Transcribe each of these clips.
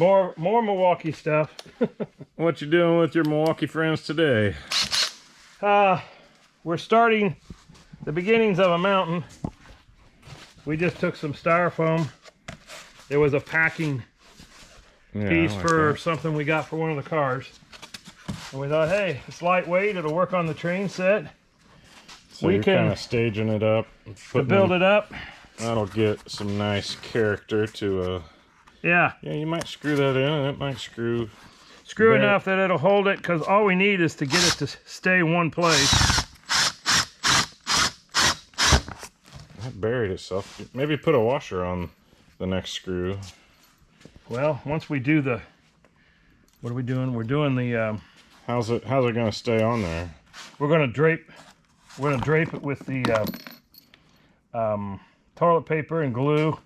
More Milwaukee stuff. What you doing with your Milwaukee friends today? We're starting the beginnings of a mountain. We just took some styrofoam. There was a packing piece for something we got for one of the cars. And we thought, hey, it's lightweight, it'll work on the train set. So we can kind of staging it up. To build it up. That'll get some nice character to Yeah, you might screw that in and it might screw enough that it'll hold it, because all we need is to get it to stay in one place. That buried itself. Maybe put a washer on the next screw. Well, once we do the, what are we doing? We're doing the how's it gonna stay on there? We're gonna drape it with the toilet paper and glue.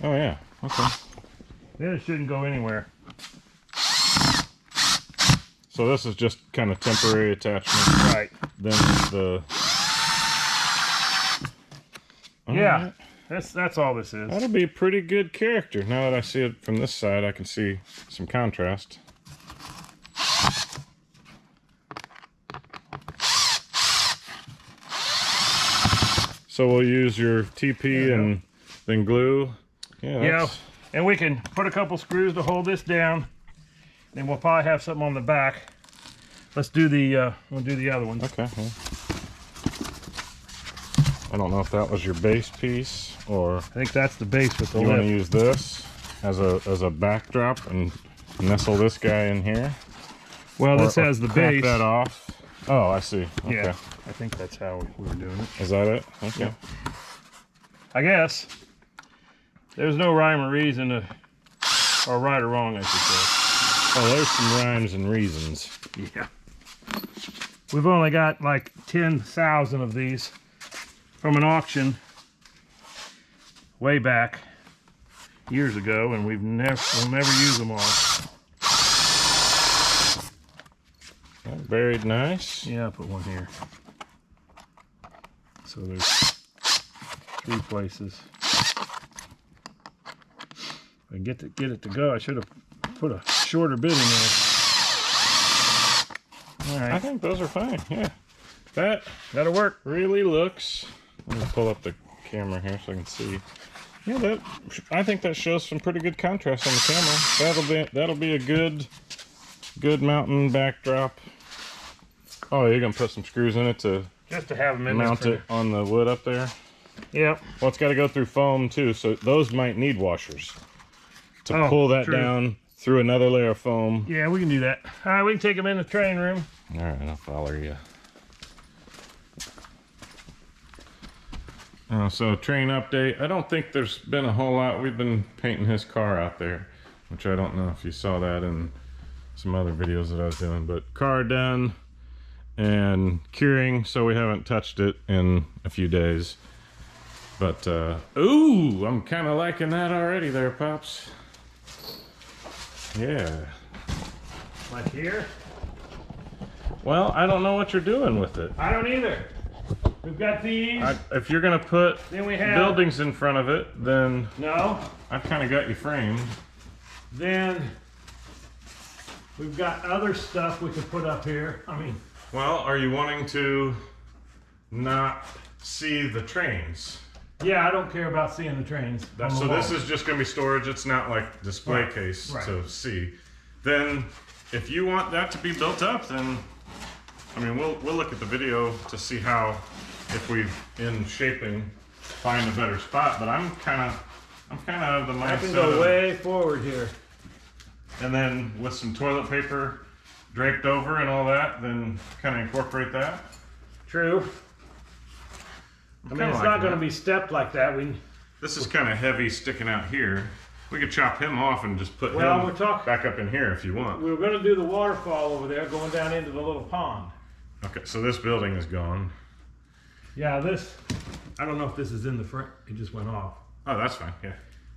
Oh yeah, okay. Then it shouldn't go anywhere. So this is just kind of temporary attachment. Right. Then the... Yeah, that's all this is. That'll be a pretty good character. Now that I see it from this side, I can see some contrast. So we'll use your TP and then glue. Yeah, and we can put a couple screws to hold this down. Then we'll probably have something on the back. Let's do the, we'll do the other one. Okay. Yeah. I don't know if that was your base piece or... I think that's the base with the lip. You want to use this as a backdrop and nestle this guy in here? Well, this has the base. That off. Oh, I see. Okay. Yeah, I think that's how we were doing it. Is that it? Okay. Yeah. I guess. There's no rhyme or reason to, or right or wrong, I should say. Oh, there's some rhymes and reasons. Yeah. We've only got like 10,000 of these from an auction way back years ago, and we'll never use them all. That buried nice. Yeah, I'll put one here. So there's 3 places. If I get it to go, I should have put a shorter bit in there. All right. I think those are fine. Yeah, That'll work. really looks. Let me pull up the camera here so I can see. Yeah, I think that shows some pretty good contrast on the camera. That'll be a good mountain backdrop. Oh, you're gonna put some screws in it to just to have them in mount it on the wood up there. Yep. Well, it's got to go through foam too, so those might need washers to pull that down through another layer of foam. Yeah, we can do that. All right, we can take them in the train room. All right, I'll follow you. So train update. I don't think there's been a whole lot. We've been painting his car out there, which I don't know if you saw that in some other videos that I was doing, but car done and curing, so we haven't touched it in a few days. But ooh, I'm kind of liking that already there, Pops. Yeah. Like here? Well, I don't know what you're doing with it. I don't either. We've got these. If you're gonna put then we have buildings in front of it, then no. I've kind of got you framed. Then we've got other stuff we can put up here. I mean, well, are you wanting to not see the trains? Yeah, I don't care about seeing the trains. So this is just going to be storage. It's not like display case to see. Then, if you want that to be built up, then I mean, we'll look at the video to see how, if we in shaping find a better spot. But I'm kind of of the mindset. I can go way forward here. And then with some toilet paper draped over and all that, then kind of incorporate that. True. I mean, it's not going to be stepped like that. This is kind of heavy sticking out here. We could chop him off and just put him back up in here if you want. We were going to do the waterfall over there going down into the little pond. Okay, so this building is gone. Yeah, this, I don't know if this is in the front. It just went off. Oh, that's fine, yeah.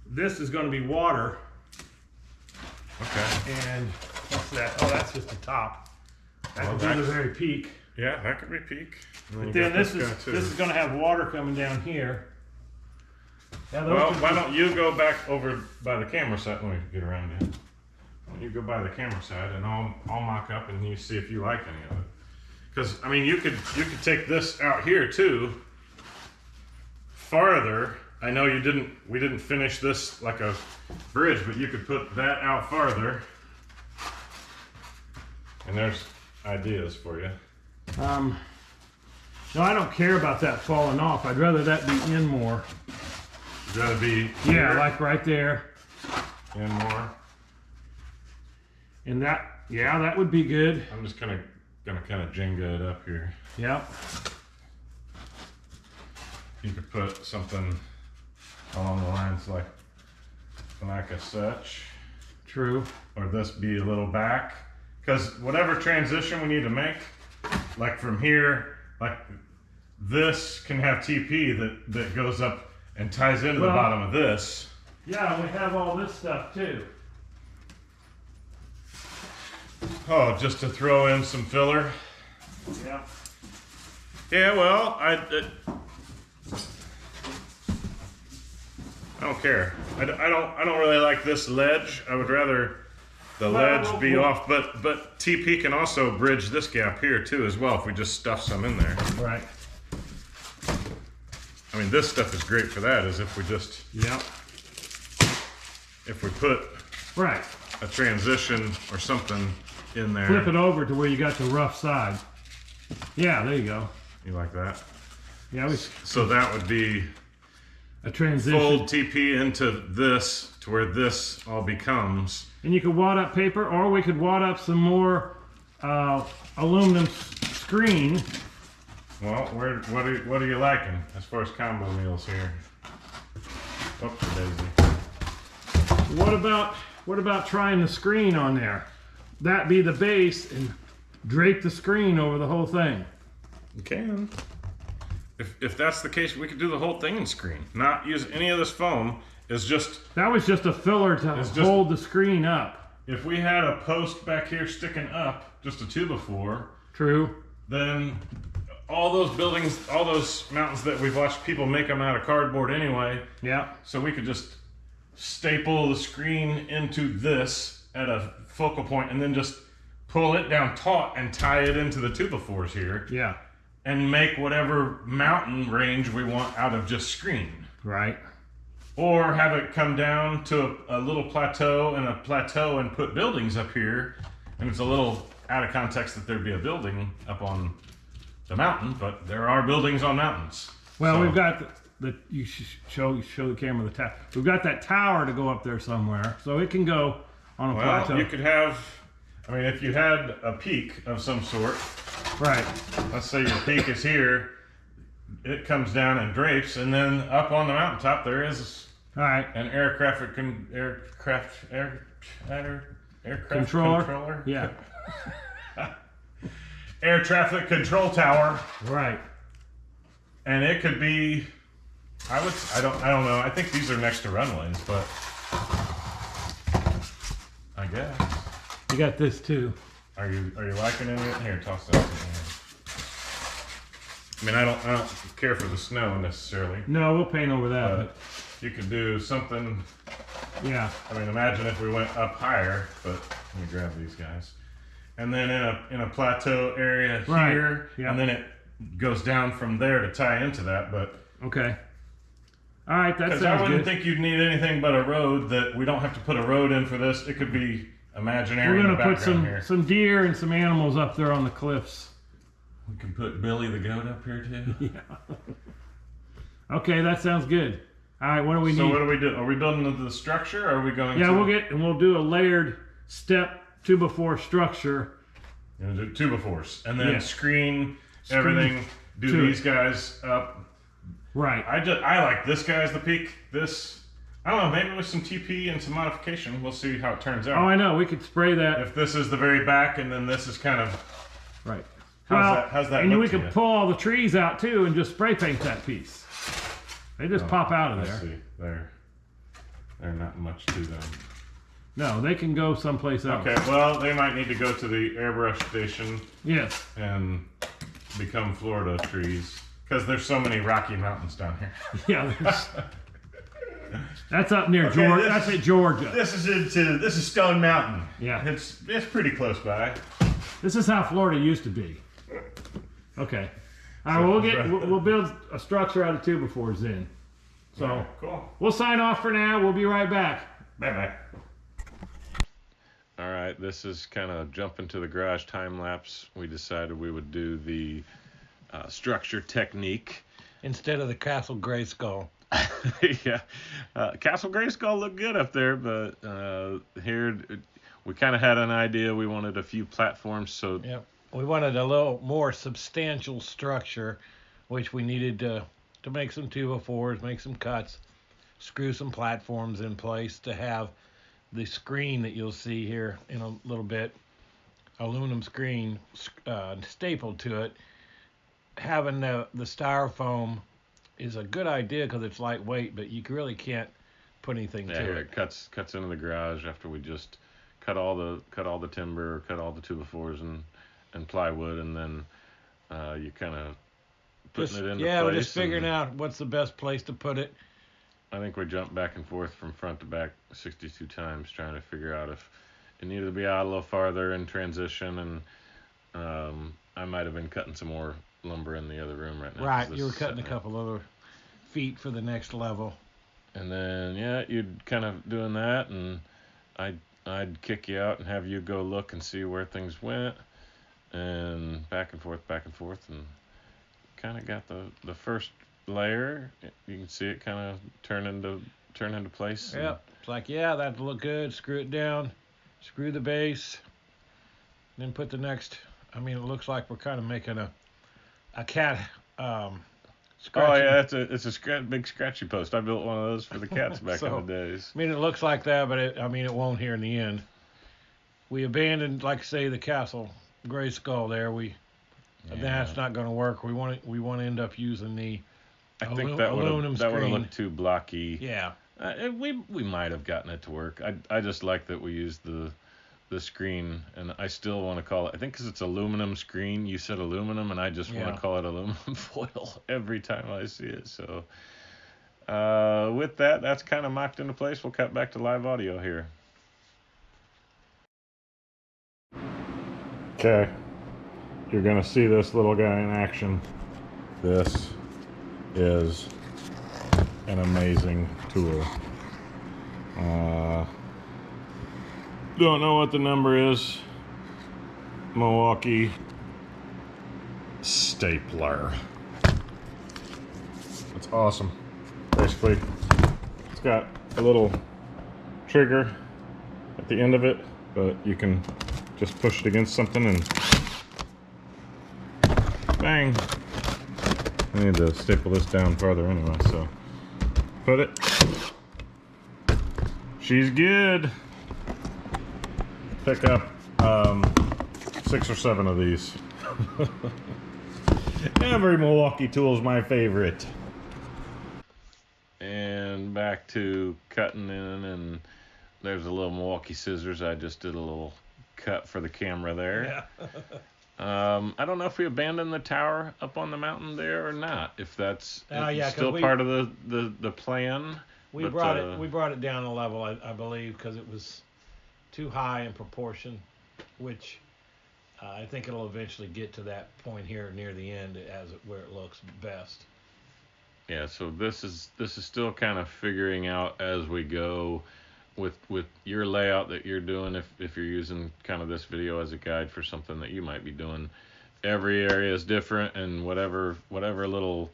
This is going to be water. Okay. And what's that? Oh, that's just the top. That could be the very peak. Yeah, that could be peak. But then this is going to have water coming down here. Yeah, well, why don't you go back over by the camera set when we get around here? You go by the camera side, and I'll mock up, and you see if you like any of it. Because I mean, you could take this out here too. Farther. I know we didn't finish this like a bridge, but you could put that out farther. And there's ideas for you. No, I don't care about that falling off. I'd rather that be in more. You'd rather be Yeah, here, like right there. in more. And that, yeah, that would be good. I'm just gonna kind of Jenga it up here. Yep. You could put something along the lines like a such. True. Or this be a little back. Because whatever transition we need to make, like from here, like this can have TP that goes up and ties into the bottom of this. Yeah, we have all this stuff too. Oh, just to throw in some filler. Yeah. Yeah, well, I don't care. I don't really like this ledge. I would rather the ledge be off, but TP can also bridge this gap here too as well if we just stuff some in there. Right. I mean, this stuff is great for that. Is if we just if we put a transition or something in there. Flip it over to where you got the rough side. Yeah, there you go. You like that? Yeah, so that would be a transition. Fold TP into this to where this all becomes. And you could wad up paper, or we could wad up some more aluminum screen. Well, what are you liking as far as combo meals here? Oops, daisy. What about trying the screen on there? That be the base and drape the screen over the whole thing. You can. If that's the case, we could do the whole thing in screen. Not use any of this foam. That was just a filler to hold the screen up. If we had a post back here sticking up, just a 2x4. True. Then all those buildings, all those mountains that we've watched people make them out of cardboard anyway. Yeah. So we could just staple the screen into this at a focal point and then just pull it down taut and tie it into the 2x4s here. Yeah. And make whatever mountain range we want out of just screen. Right. Or have it come down to a little plateau and put buildings up here. And it's a little out of context that there'd be a building up on the mountain, but there are buildings on mountains. Well, we've got you should show the camera the tower. We've got that tower to go up there somewhere, so it can go on a plateau. You could have, I mean, if you had a peak of some sort. Right. Let's say your peak is here. It comes down and drapes, and then up on the mountaintop there is an aircraft controller. Yeah. Air traffic control tower. Right. And it could be, I don't know. I think these are next to runways, but I guess. You got this too. Are you liking it? Here, toss that in here. I mean, I don't care for the snow necessarily. No, we'll paint over that. But you could do something. Yeah. I mean, imagine if we went up higher. But let me grab these guys. And then in a plateau area here, and then it goes down from there to tie into that. But okay. All right, that sounds good. Because I wouldn't think you'd need anything but a road. That we don't have to put a road in for this. It could be imaginary. We're gonna put some deer and some animals up there on the cliffs. We can put Billy the goat up here too. Yeah. Okay, that sounds good. All right, what do we need? So what do we do? Are we building the structure? Or are we going? Yeah, we'll do a layered step 2x4 structure. You're gonna do 2x4s and then screen everything. Do these guys up? Right. I like this guy as the peak. This. I don't know, maybe with some TP and some modification, we'll see how it turns out. Oh, I know, we could spray that. If this is the very back and then this is kind of... Right. How's that and we could pull all the trees out too and just spray paint that piece. They just pop out of there. I see. They're not much to them. No, they can go someplace else. Okay, well, they might need to go to the airbrush station. Yes. And become Florida trees. Because there's so many rocky mountains down here. Yeah, That's up near Okay, Georgia. That's at Georgia. This is Stone Mountain. Yeah. It's pretty close by. This is how Florida used to be. Okay. All right, we'll build a structure out of 2x4s then. So Right, cool. we'll sign off for now. We'll be right back. Bye-bye. All right, this is kind of jumping to the garage time lapse. We decided we would do the structure technique. Instead of the Castle Gray Skull. Yeah, Castle Grayskull looked good up there, but here we kind of had an idea. We wanted a few platforms, so Yep. We wanted a little more substantial structure, which we needed to make some 2x4s, make some cuts, screw some platforms in place to have the screen that you'll see here in a little bit, aluminum screen stapled to it. Having the styrofoam is a good idea because it's lightweight, but you really can't put anything yeah, to here it. it cuts into the garage after we just cut all the timber, cut all the 2x4s and plywood, and then you kind of putting it into place. We're just figuring out what's the best place to put it. I think we jumped back and forth from front to back 62 times trying to figure out if it needed to be out a little farther in transition, and I might have been cutting some more lumber in the other room right now. Right, you were cutting a couple other feet for the next level. And then yeah, you'd kind of doing that, and I'd kick you out and have you go look and see where things went, and back and forth, and kind of got the first layer. You can see it kind of turn into place. Yep. It's like, yeah, that'll look good. Screw it down. Screw the base. Then put the next. I mean, it looks like we're kind of making a cat. Oh yeah, it's a big scratchy post. I built one of those for the cats back in the days. I mean, it looks like that, but it won't here in the end. We abandoned, like I say, the Castle Gray Skull there. That's not going to work. We want to end up using the I think that would have looked too blocky. Yeah. We might have gotten it to work. I just like that we used the screen, and I still want to call it, I think because it's aluminum screen, you said aluminum, and I just want to call it aluminum foil every time I see it. So with that's kind of mocked into place. We'll cut back to live audio here. Okay, you're gonna see this little guy in action. This is an amazing tool. Don't know what the number is. Milwaukee stapler. It's awesome. Basically, it's got a little trigger at the end of it, but you can just push it against something and bang. I need to staple this down further anyway, so put it. She's good. Pick up 6 or 7 of these. Every Milwaukee tool is my favorite. And back to cutting in, and there's a little Milwaukee scissors. I just did a little cut for the camera there. Yeah. I don't know if we abandoned the tower up on the mountain there or not. If that's still part of the plan. We brought it down a level, I believe, because it was too high in proportion, which I think it'll eventually get to that point here near the end where it looks best. Yeah, so this is still kind of figuring out as we go with your layout that you're doing. If you're using kind of this video as a guide for something that you might be doing, every area is different, and whatever little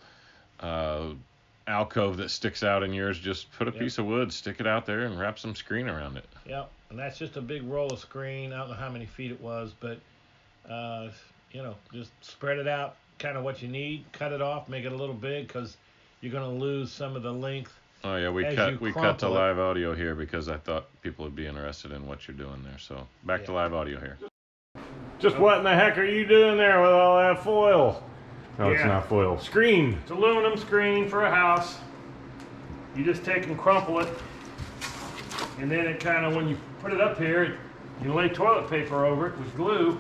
alcove that sticks out in yours, just put a piece of wood, stick it out there, and wrap some screen around it. Yep, and that's just a big roll of screen. I don't know how many feet it was, but just spread it out, kind of what you need. Cut it off, make it a little big, because you're going to lose some of the length. Oh yeah, we cut to live audio here because I thought people would be interested in what you're doing there. So back to live audio here. Just what in the heck are you doing there with all that foil? No, it's not foil. Screen. It's aluminum screen for a house. You just take and crumple it, and then it kind of, when you put it up here, you lay toilet paper over it with glue,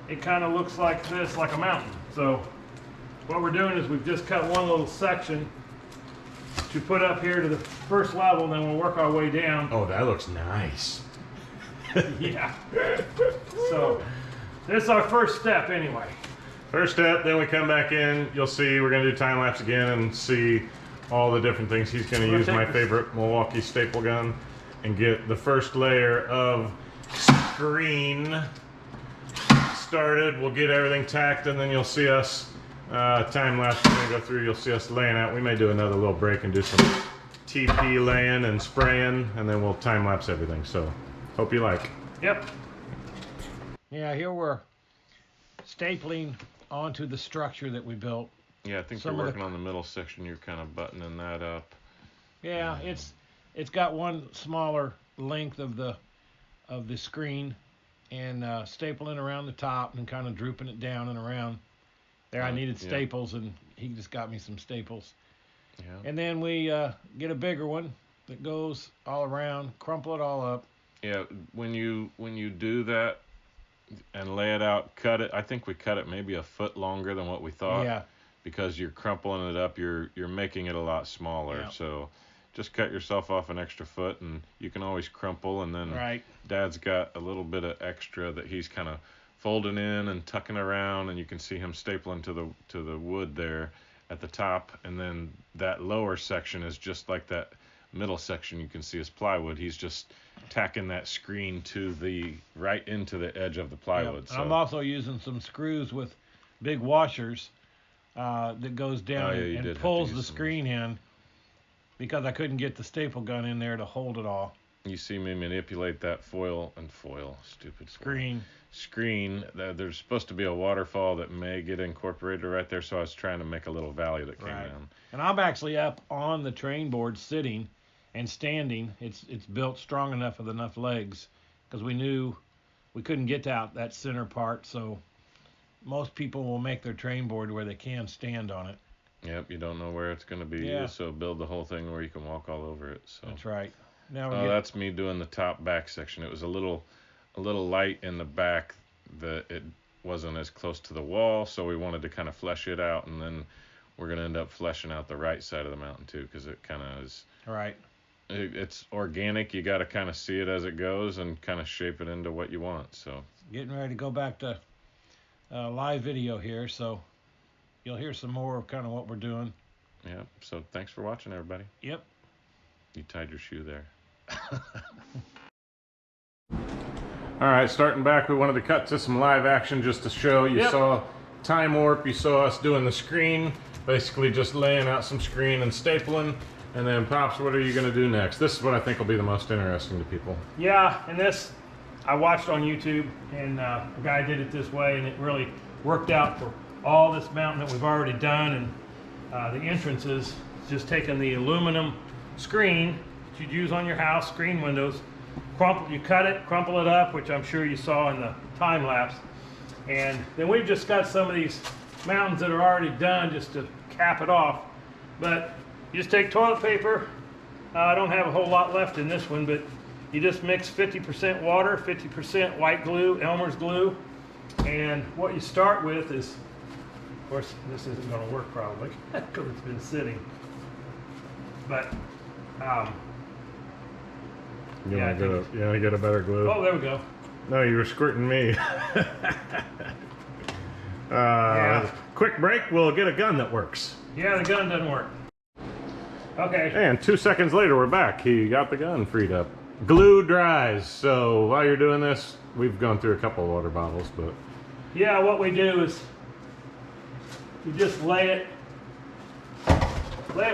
it kind of looks like this, like a mountain. So what we're doing is we've just cut one little section to put up here to the first level, and then we'll work our way down. Oh, that looks nice. Yeah. So this is our first step anyway. First step, then we come back in. You'll see we're gonna do time lapse again and see all the different things. He's gonna use my favorite Milwaukee staple gun and get the first layer of screen started. We'll get everything tacked, and then you'll see us time lapse. We're gonna go through. You'll see us laying out. We may do another little break and do some TP laying and spraying, and then we'll time lapse everything. So hope you like. Yep. Yeah, here we're stapling onto the structure that we built. Yeah, I think Some you're of the- working on the middle section. You're kind of buttoning that up. Yeah, it's got one smaller length of the screen, and stapling around the top and kind of drooping it down and around. There, I needed yeah. staples, and he just got me some staples. Yeah. And then we get a bigger one that goes all around, crumple it all up. Yeah, when you do that and lay it out, cut it. I think we cut it maybe a foot longer than what we thought. Yeah. Because you're crumpling it up, you're making it a lot smaller. Yeah. So just cut yourself off an extra foot, and you can always crumple. And then Right. Dad's got a little bit of extra that he's kind of folding in and tucking around, and you can see him stapling to the wood there at the top. And then that lower section is just like that middle section. You can see is plywood. He's just tacking that screen to the right into the edge of the plywood. Yep. So I'm also using some screws with big washers that goes down you did and have to pulls use the some screen in, because I couldn't get the staple gun in there to hold it all. you see me manipulate that foil, stupid foil. Screen. There's supposed to be a waterfall that may get incorporated right there, so I was trying to make a little valley that came Right. down. And I'm actually up on the train board sitting and standing. It's built strong enough with enough legs, because we knew we couldn't get out that center part, so most people will make their train board where they can stand on it. Yep, you don't know where it's going to be, Yeah. so build the whole thing where you can walk all over it. So That's right. Now Oh, that's me doing the top back section. It was a little light in the back that it wasn't as close to the wall, so we wanted to kind of flesh it out, and then we're going to end up fleshing out the right side of the mountain too, because it kind of is. right. It's organic. You got to kind of see it as it goes and kind of shape it into what you want. So Getting ready to go back to live video here, so you'll hear some more of kind of what we're doing. yeah. So thanks for watching, everybody. Yep. You tied your shoe there. All right, starting back, we wanted to cut to some live action just to show. You Yep. saw time warp. You saw us doing the screen, basically just laying out some screen and stapling. And then, Pops, what are you going to do next? This is what I think will be the most interesting to people. Yeah, and this I watched on YouTube, and a guy did it this way, and it really worked out for all this mountain that we've already done. And the entrances, just taking the aluminum screen that you'd use on your house, screen windows, you cut it, crumple it up, which I'm sure you saw in the time lapse. And then we've just got some of these mountains that are already done just to cap it off. But you just take toilet paper. I don't have a whole lot left in this one, but you just mix 50% water, 50% white glue, Elmer's glue. And what you start with is, of course, this isn't going to work probably because it's been sitting. But, You Yeah, want to get a better glue? oh, there we go. No, you were squirting me. Quick break. We'll get a gun that works. Yeah, the gun doesn't work. Okay. And 2 seconds later, we're back. He got the gun freed up. Glue dries. So while you're doing this, we've gone through a couple of water bottles, but Yeah, what we do is you just lay it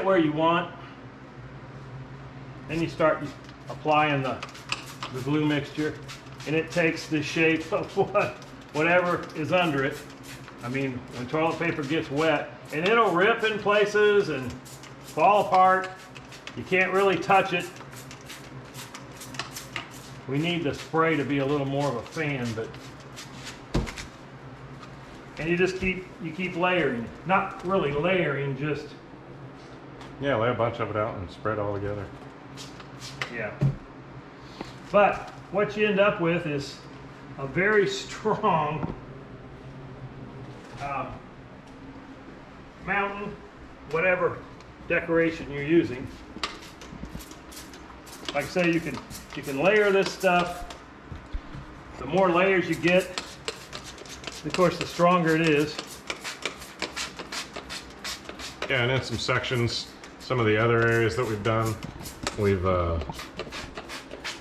where you want. Then you start applying the glue mixture, and it takes the shape of whatever is under it. I mean, when toilet paper gets wet, and it'll rip in places and fall apart. You can't really touch it. We need the spray to be a little more of a fan, but and you just keep layering. Not really layering, just yeah, lay a bunch of it out and spread it all together. yeah. But what you end up with is a very strong mountain, whatever decoration you're using. Like I say, you can layer this stuff. The more layers you get, of course, the stronger it is. Yeah, and in some sections, some of the other areas that we've done, we've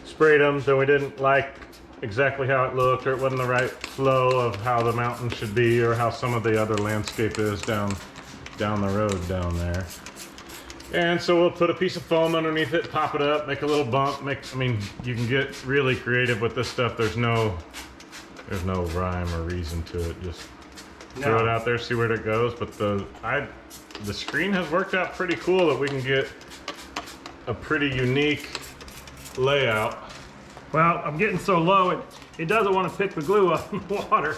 sprayed them, so we didn't like exactly how it looked, or it wasn't the right flow of how the mountain should be, or how some of the other landscape is down the road down there. And so we'll put a piece of foam underneath it, pop it up, make a little bump. I mean, you can get really creative with this stuff. There's no rhyme or reason to it. Just throw it out there, see where it goes. But the screen has worked out pretty cool that we can get a pretty unique layout. Well, I'm getting so low, it doesn't want to pick the glue up in the water.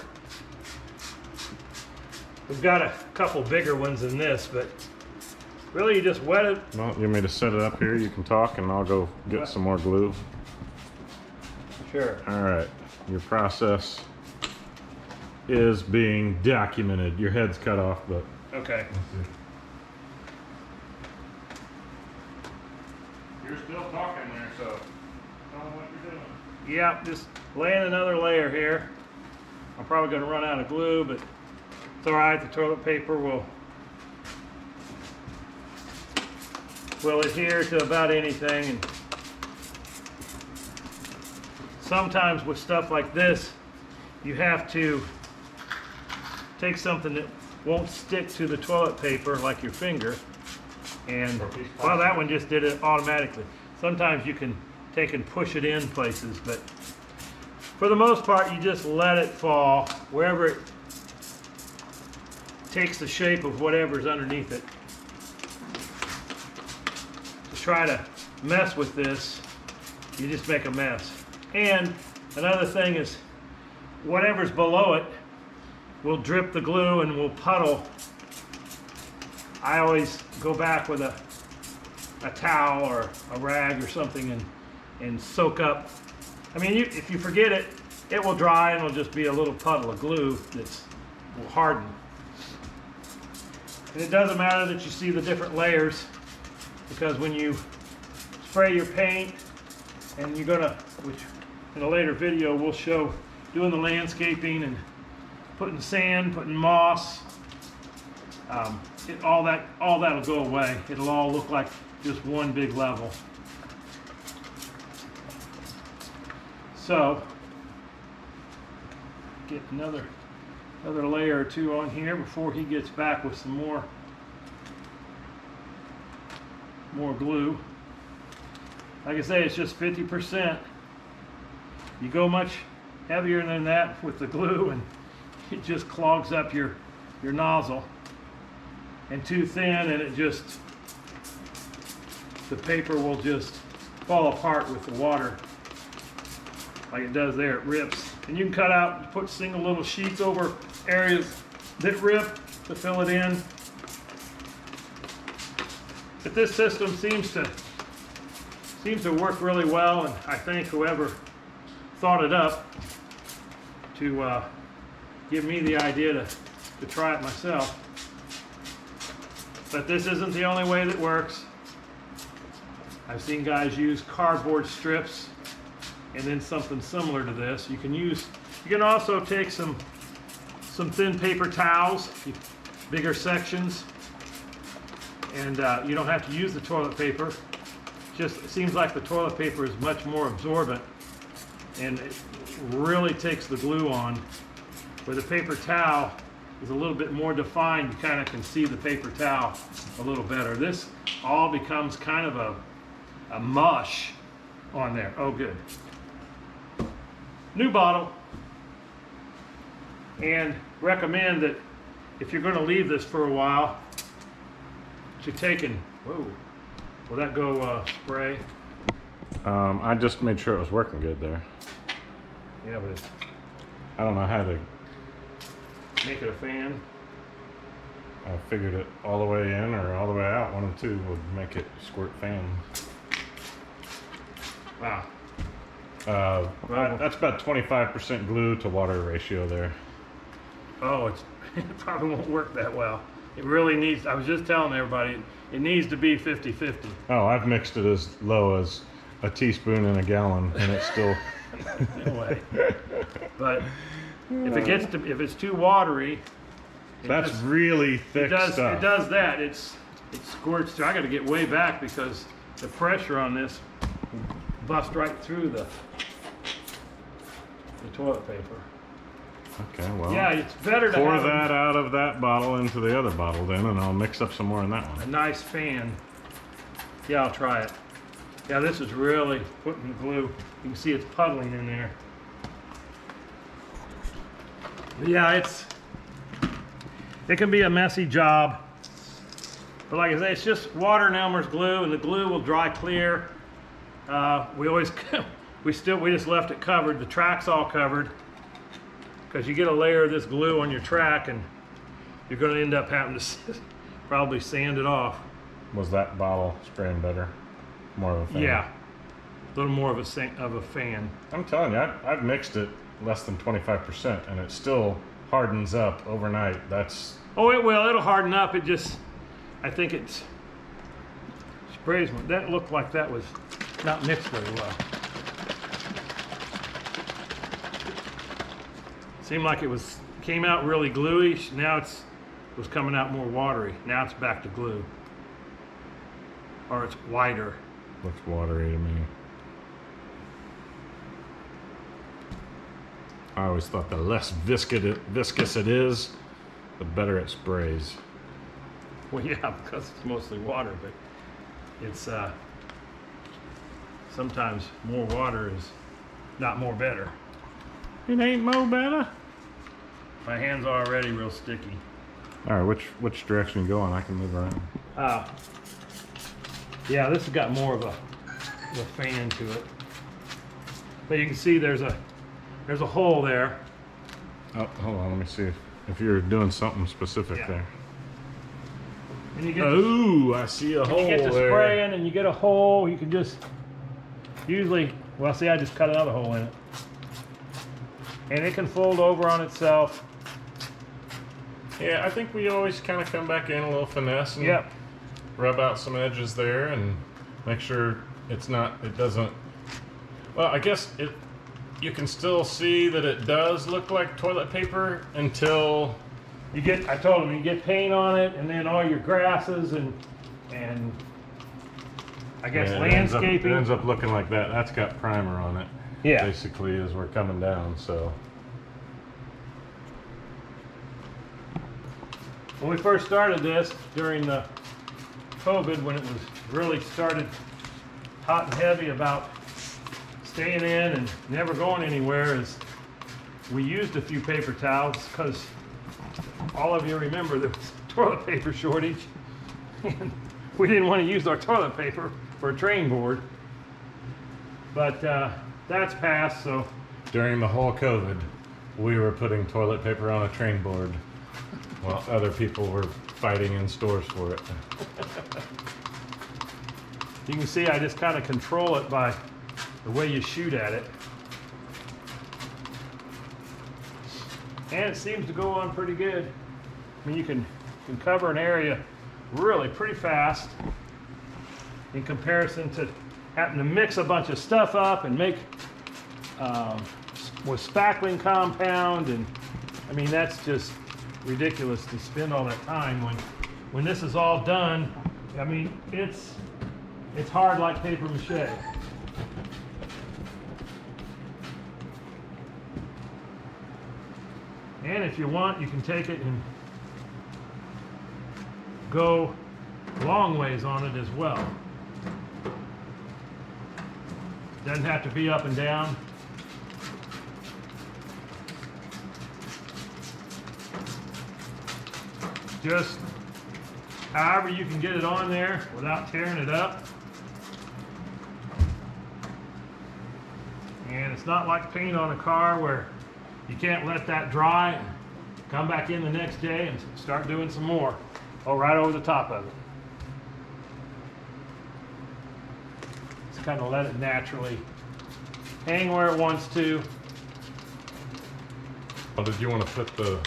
We've got a couple bigger ones than this, but really you just wet it. Well, you want me to set it up here? You can talk and I'll go get some more glue. Sure. All right, your process is being documented. Your head's cut off, but Okay. you're still talking there, so tell me what you're doing. Yeah, just laying another layer here. I'm probably going to run out of glue, but it's all right. The toilet paper will adhere to about anything. And sometimes with stuff like this, you have to take something that won't stick to the toilet paper, like your finger, and well, that one just did it automatically. Sometimes you can take and push it in places, but for the most part, you just let it fall wherever it takes the shape of whatever's underneath it. To try to mess with this, you just make a mess. And another thing is, whatever's below it will drip the glue and will puddle. I always go back with a towel or a rag or something and soak up. I mean, if you forget it, it will dry and it'll just be a little puddle of glue that will harden. And it doesn't matter that you see the different layers, because when you spray your paint, and you're gonna, which in a later video we'll show doing the landscaping and putting sand, putting moss, all that'll go away. It'll all look like just one big level. So get another layer or two on here before he gets back with some more glue. Like I say, it's just 50%. You go much heavier than that with the glue and it just clogs up your nozzle, and too thin and the paper will just fall apart with the water like it does there. It rips, and you can cut out, put single little sheets over areas that rip to fill it in. But this system seems to work really well, and I thank whoever thought it up to give me the idea to try it myself. But this isn't the only way that works. I've seen guys use cardboard strips and then something similar to this. You can also take some thin paper towels, bigger sections, and you don't have to use the toilet paper. Just it seems like the toilet paper is much more absorbent and it really takes the glue on, where the paper towel is a little bit more defined. You kind of can see the paper towel a little better. This all becomes kind of a mush on there. Oh, good. New bottle. And recommend that if you're going to leave this for a while, to take and, whoa, will that go spray? I just made sure it was working good there. Yeah, but I don't know how to. make it a fan. I figured it all the way in or all the way out. One of the two would make it squirt fan. Wow. Right. That's about 25% glue to water ratio there. Oh, it probably won't work that well. It really needs, I was just telling everybody, it needs to be 50-50. Oh, I've mixed it as low as a teaspoon in a gallon, and it's still. No way. But if it's too watery, That's really thick stuff. It does that. It squirts through. I got to get way back because the pressure on this will bust right through the toilet paper. Okay, well. Yeah, it's better to pour have that out of that bottle into the other bottle then, and I'll mix up some more in that a one. nice fan. Yeah, I'll try it. Yeah, this is really putting the glue. You can see it's puddling in there. But yeah, it can be a messy job. But like I say, it's just water and Elmer's glue, and the glue will dry clear. We just left it covered. The track's all covered because you get a layer of this glue on your track, and you're going to end up having to probably sand it off. Was that bottle spraying better? More of a fan? Yeah, a little more of a fan. I'm telling you, I've mixed it less than 25%, and it still hardens up overnight. Oh, it will. It'll harden up. I think it sprays. That looked like that was not mixed very well. Seemed like it came out really gluey. Now it was coming out more watery. Now it's back to glue, or it's whiter. Looks watery to me. I always thought the less viscous it is, the better it sprays. Well, yeah, because it's mostly water, but it's sometimes more water is not more better. It ain't mo better. My hands are already real sticky. All right, which direction you go on? I can move around. Yeah, this has got more of a fan to it. But you can see there's a hole there. Oh, hold on, let me see if you're doing something specific Yeah. there. And you get Oh, I see a hole you get to there. spraying and you get a hole. You can just usually, well, see, I just cut another hole in it. And it can fold over on itself. Yeah, I think we always kind of come back in a little finesse and Yep. rub out some edges there and make sure it doesn't, well, I guess you can still see that it does look like toilet paper until I told him you get paint on it, and then all your grasses and I guess it landscaping. ends up looking like that. That's got primer on it. Yeah. Basically, as we're coming down, so. When we first started this during the COVID, when it was really started hot and heavy about staying in and never going anywhere, is we used a few paper towels because all of you remember there was a toilet paper shortage, and we didn't want to use our toilet paper for a train board. But that's passed, so During the whole COVID, we were putting toilet paper on a train board while other people were fighting in stores for it. you can see I just kind of control it by the way you shoot at it. And it seems to go on pretty good. I mean, you can cover an area really pretty fast in comparison to having to mix a bunch of stuff up and make with spackling compound, and I mean, that's just ridiculous to spend all that time when this is all done. I mean, it's hard like paper mache. And if you want, you can take it and go long ways on it as well. Doesn't have to be up and down. Just however you can get it on there without tearing it up. And it's not like paint on a car where you can't let that dry and come back in the next day and start doing some more. Oh, right over the top of it. Just kind of let it naturally hang where it wants to. Well, did you want to put the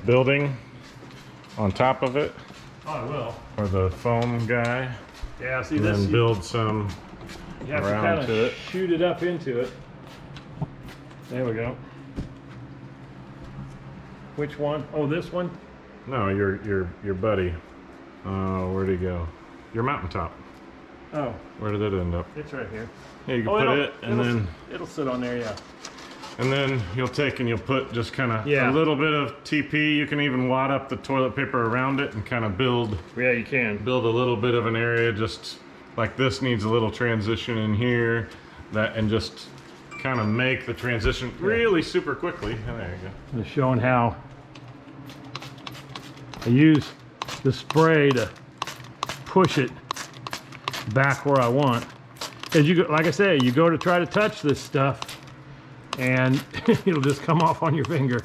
building on top of it, Oh, I will. or the foam guy, Yeah, see and this, then build some you have to around kind to of it. shoot it up into it. There we go. Which one? Oh, this one? No, your buddy. Where'd he go? Your mountaintop. Oh, Where did it end up? it's right here. Yeah, you can Oh, put it, and then it'll sit on there, yeah. you'll take and you'll put just kind of Yeah. a little bit of TP. You can even wad up the toilet paper around it and kind of build Yeah, you can. a little bit of an area. Just like this needs a little transition in here, that, and just kind of make the transition really super quickly. Oh, there you go. Just showing how I use the spray to push it back where I want. As you go, like I say, you go to try to touch this stuff, and it'll just come off on your finger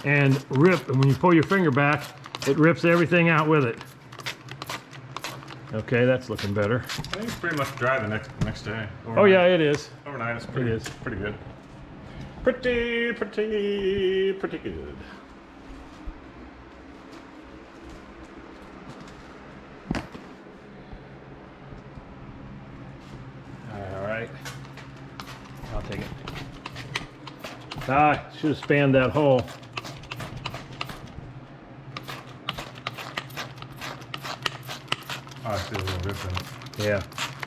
and rip. And when you pull your finger back, it rips everything out with it. Okay, that's looking better. I think it's pretty much dry the next day. Overnight. Oh yeah, it is. Overnight it's pretty, It is. pretty good. Pretty good. All right, I'll take it. Ah, should have spanned that hole. Oh, I see a little rip in it. Yeah.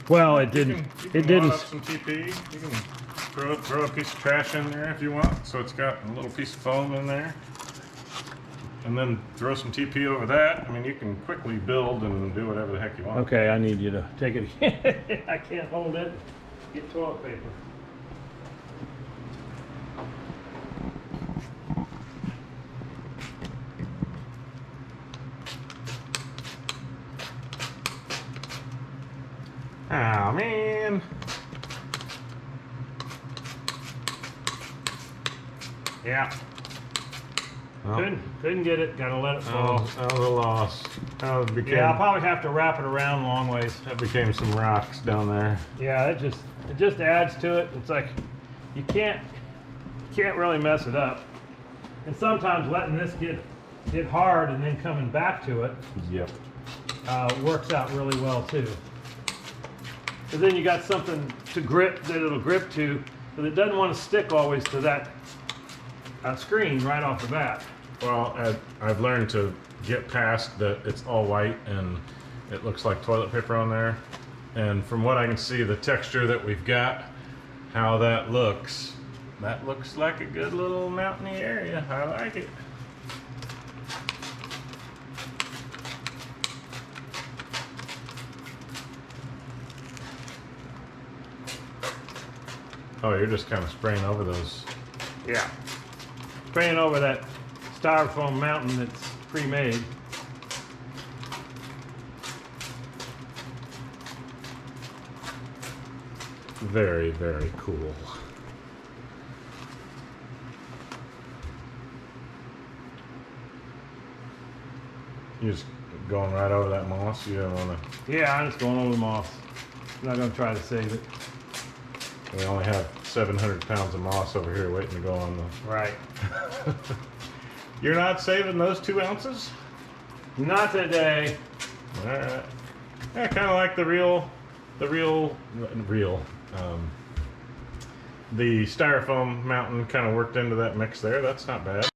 Well, it You didn't. can It didn't. wad up some TP. You can throw a piece of trash in there if you want, so it's got a little piece of foam in there. And then throw some TP over that. I mean, you can quickly build and do whatever the heck you want. Okay, I need you to take it again. I can't hold it. Get toilet paper. Oh man. Yeah. Oh, Couldn't get it. Gotta let it fall. that was a loss. That became, Yeah, I'll probably have to wrap it around long ways. that became some rocks down there. Yeah, it just adds to it. It's like you can't really mess it up. And sometimes letting this get hard and then coming back to it Yep. works out really well too. Because then you got something to grip that it'll grip to, but it doesn't want to stick always to that screen right off the bat. Well, I've learned to get past that it's all white and it looks like toilet paper on there. And from what I can see, the texture that we've got, how that looks like a good little mountainy area. I like it. Oh, you're just kind of spraying over those. Yeah. Spraying over that styrofoam mountain that's pre-made. Very, very cool. You just going right over that moss? You don't want to. Yeah, I'm just going over the moss. I'm not gonna try to save it. We only have 700 pounds of moss over here waiting to go on the. Right. You're not saving those 2 ounces? Not today. All right. Yeah, kind of like the styrofoam mountain kind of worked into that mix there. That's not bad.